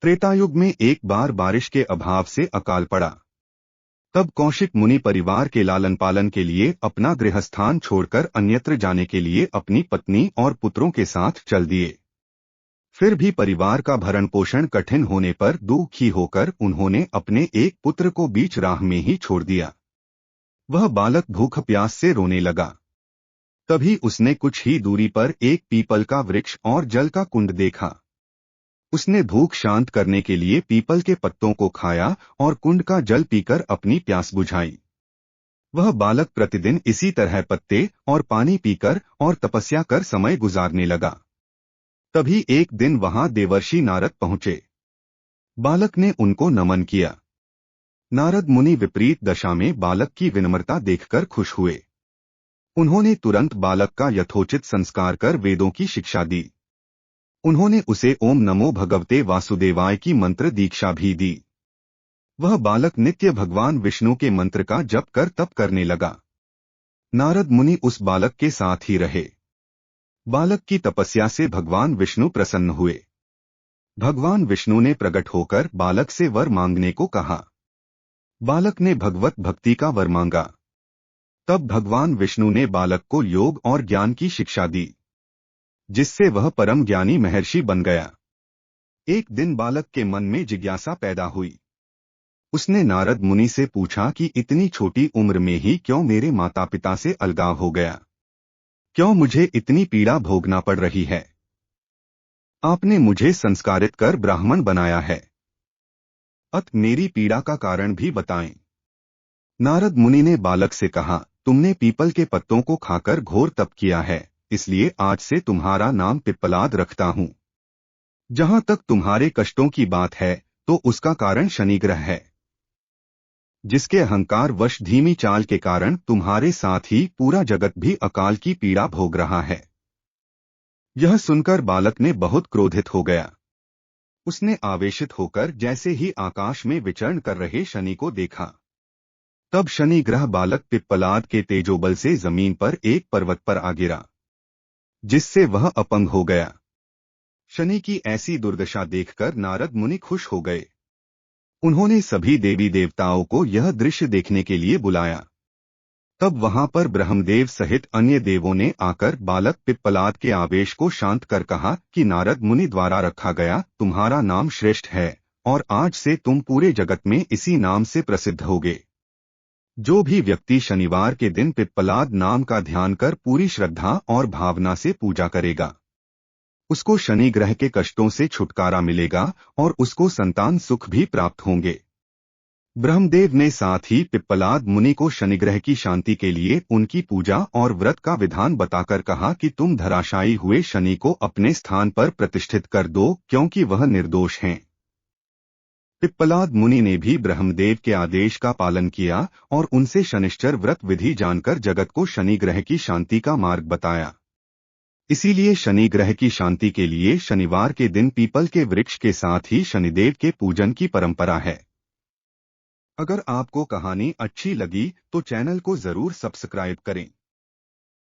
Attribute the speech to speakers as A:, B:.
A: त्रेतायुग में एक बार बारिश के अभाव से अकाल पड़ा। तब कौशिक मुनि परिवार के लालन पालन के लिए अपना गृहस्थान छोड़कर अन्यत्र जाने के लिए अपनी पत्नी और पुत्रों के साथ चल दिए। फिर भी परिवार का भरण पोषण कठिन होने पर दुखी होकर उन्होंने अपने एक पुत्र को बीच राह में ही छोड़ दिया। वह बालक भूख प्यास से रोने लगा। तभी उसने कुछ ही दूरी पर एक पीपल का वृक्ष और जल का कुंड देखा। उसने भूख शांत करने के लिए पीपल के पत्तों को खाया और कुंड का जल पीकर अपनी प्यास बुझाई। वह बालक प्रतिदिन इसी तरह पत्ते और पानी पीकर और तपस्या कर समय गुजारने लगा। तभी एक दिन वहां देवर्षि नारद पहुंचे। बालक ने उनको नमन किया। नारद मुनि विपरीत दशा में बालक की विनम्रता देखकर खुश हुए। उन्होंने तुरंत बालक का यथोचित संस्कार कर वेदों की शिक्षा दी। उन्होंने उसे ओम नमो भगवते वासुदेवाय की मंत्र दीक्षा भी दी। वह बालक नित्य भगवान विष्णु के मंत्र का जप कर तप करने लगा। नारद मुनि उस बालक के साथ ही रहे। बालक की तपस्या से भगवान विष्णु प्रसन्न हुए। भगवान विष्णु ने प्रकट होकर बालक से वर मांगने को कहा। बालक ने भगवत भक्ति का वर मांगा। तब भगवान विष्णु ने बालक को योग और ज्ञान की शिक्षा दी, जिससे वह परम ज्ञानी महर्षि बन गया। एक दिन बालक के मन में जिज्ञासा पैदा हुई। उसने नारद मुनि से पूछा कि इतनी छोटी उम्र में ही क्यों मेरे माता पिता से अलगाव हो गया? क्यों मुझे इतनी पीड़ा भोगना पड़ रही है? आपने मुझे संस्कारित कर ब्राह्मण बनाया है, अत मेरी पीड़ा का कारण भी बताएं। नारद मुनि ने बालक से कहा, तुमने पीपल के पत्तों को खाकर घोर तप किया है, इसलिए आज से तुम्हारा नाम पिप्पलाद रखता हूं। जहां तक तुम्हारे कष्टों की बात है तो उसका कारण शनिग्रह है, जिसके अहंकार वश धीमी चाल के कारण तुम्हारे साथ ही पूरा जगत भी अकाल की पीड़ा भोग रहा है। यह सुनकर बालक ने बहुत क्रोधित हो गया। उसने आवेशित होकर जैसे ही आकाश में विचरण कर रहे शनि को देखा। तब शनि ग्रह बालक पिप्पलाद के तेजोबल से जमीन पर एक पर्वत पर आ गिरा, जिससे वह अपंग हो गया। शनि की ऐसी दुर्दशा देखकर नारद मुनि खुश हो गए। उन्होंने सभी देवी देवताओं को यह दृश्य देखने के लिए बुलाया। तब वहां पर ब्रह्मदेव सहित अन्य देवों ने आकर बालक पिप्पलाद के आवेश को शांत कर कहा कि नारद मुनि द्वारा रखा गया तुम्हारा नाम श्रेष्ठ है और आज से तुम पूरे जगत में इसी नाम से प्रसिद्ध होगे। जो भी व्यक्ति शनिवार के दिन पिप्पलाद नाम का ध्यान कर पूरी श्रद्धा और भावना से पूजा करेगा, उसको शनि ग्रह के कष्टों से छुटकारा मिलेगा और उसको संतान सुख भी प्राप्त होंगे। ब्रह्मदेव ने साथ ही पिप्पलाद मुनि को शनिग्रह की शांति के लिए उनकी पूजा और व्रत का विधान बताकर कहा कि तुम धराशायी हुए शनि को अपने स्थान पर प्रतिष्ठित कर दो, क्योंकि वह निर्दोष हैं। पिप्पलाद मुनि ने भी ब्रह्मदेव के आदेश का पालन किया और उनसे शनिश्चर व्रत विधि जानकर जगत को शनि ग्रह की शांति का मार्ग बताया। इसीलिए शनि ग्रह की शांति के लिए शनिवार के दिन पीपल के वृक्ष के साथ ही शनिदेव के पूजन की परंपरा है। अगर आपको कहानी अच्छी लगी तो चैनल को जरूर सब्सक्राइब करें।